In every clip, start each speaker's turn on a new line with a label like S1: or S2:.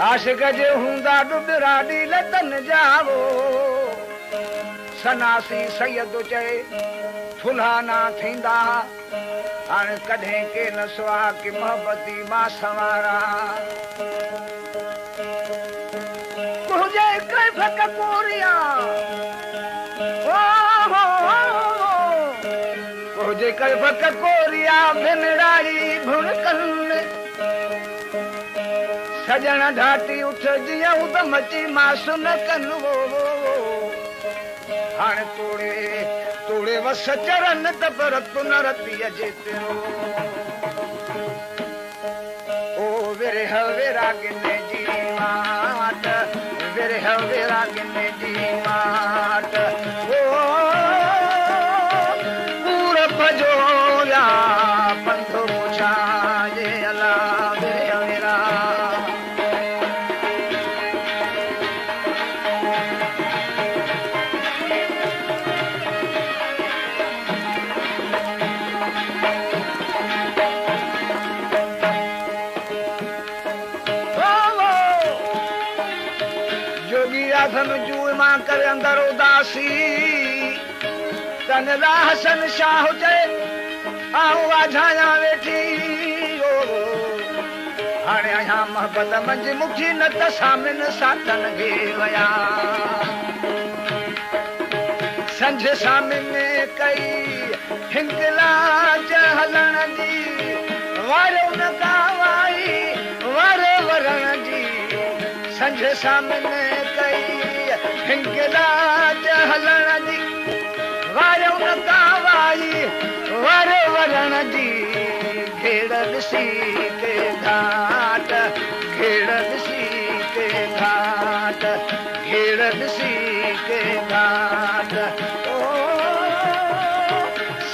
S1: आशिक जे हूंदा डुडराडी लतन जावो सनासी सैयद चए थुल्हा ना थींदा हाणे कॾहिं के न सुहा की मोहब्बती मां सवारा तुंहिंजे कैफ़ कपूरिया तुंहिंजे कैफ़ कपूरिया भिनराई भुणकन सजण ढाटी उठ जीअं उद मची मासु न कनि हाणे तोड़े तोड़े वस चरन त पर तू न रतीअ जे तेरो ओ विरह विरागिने जी माट विरह विरागिने जी माट ओ पूरब जो या पंथ पुछा जे अला विरह विरा जूए मां करे अंदर उदासी तन हसन शाह चए आऊं वाझाया वेठी हाणे आहियां मोहब्बत मंझि मुखी न त सामिन साथन घे वया संझ सामिन कई हिंगला हलण जी वारो न कावाई वारे वरण जी संझ सामिन कई हिंगला हलण जी वारो न कावाई वारे वरण जी घेड़ ॾिसी के घाट घेड़ ॾिसी के घाट घेड़ ॾिसी के घाट ओ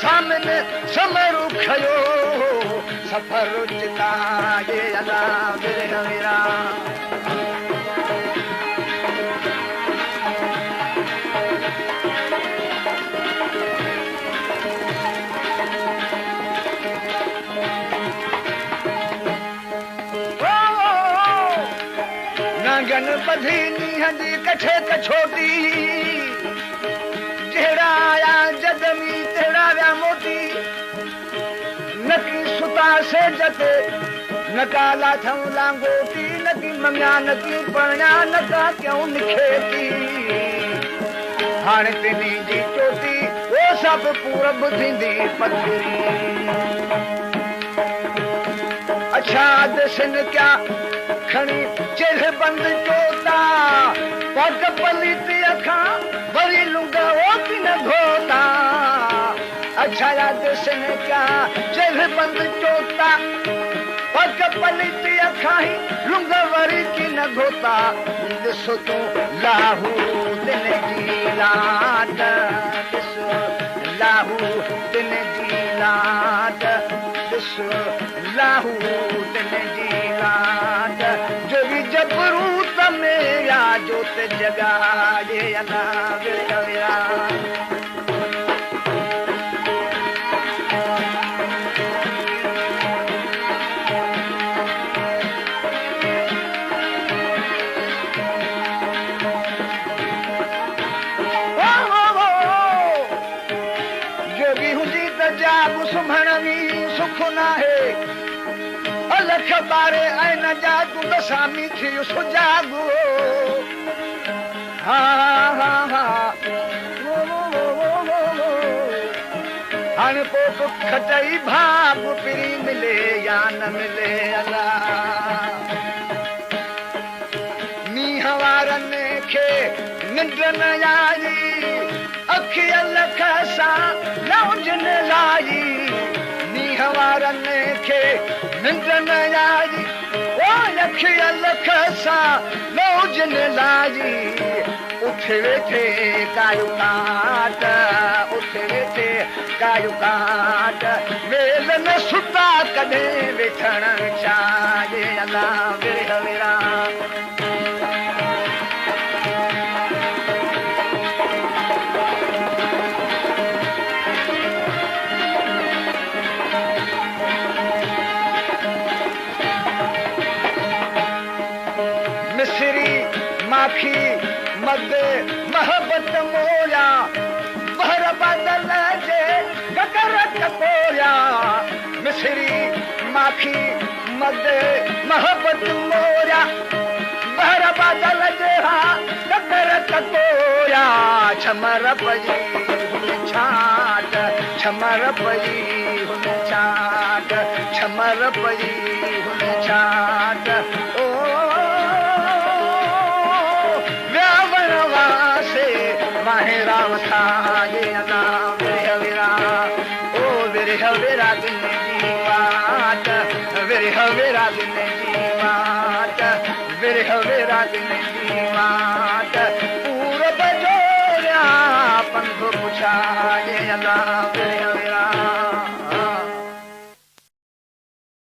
S1: सामने समरू खयो सफ़र चिता जे अला विरह विरा गन बधी नीह जी कठे कछोटी जहिड़ा आया जदमी तहिड़ा विया मोटी नकी सुता से जते नका लाथऊं लांगोटी नकी ममिया नकी पणिया नका क्यों निखेती हाणे तिनी जी चोटी वो सभु पूरब थींदी पथरी अच्छा दर्शन क्या खणी चिढ़ बंद चोता पग पलित अखां वरी लुंगा वो की न धोता अच्छा दर्शन क्या चिढ़ बंद चोता पग पलित अखां ही लुंगा वरी की न धोता ॾिसो तूं लाहू दिन जी लाट ॾिसो लाहू दिन जी लाट ॾिसो लाहू दिन जी लाट जो भी जबरूत में या जोत जगाए अला विरह विरा जोगी हुंदी त जाग सुम्हण में सुख न आहे अलख बारे ऐं न जागू त सामी थियो सुजागो हा हा हा हाणे पोइ खटई भाग पिरी मिले या न मिले अला मींहं वारनि खे निंड न आई अखिय लख सां न हुजनि लाई मींहं वारनि खे निंड न आई ओ अखिय लख सां न हुजनि लाई उठ वेठे कायो काट उठ वेठे कायो काट वेल न सुता कॾहिं वेठण चाहे अला विरह विरा माखी मद मोहब्बत मोया बहर बदल जे ककर टपोया मिसरी माखी मद मोहब्बत मोया बहर बदल जे हा ककर टपोया छमर पई छाट छमर पई छाट छमर पई छाट ओ व्यावरवासे माहे राम था जे नाम विरह ओ विरह विरा दिन जीवात विरह विरा दिन जीवात विरह विरा दिन जीवात पूरब जोया पंथ पुछा जे नाम विरह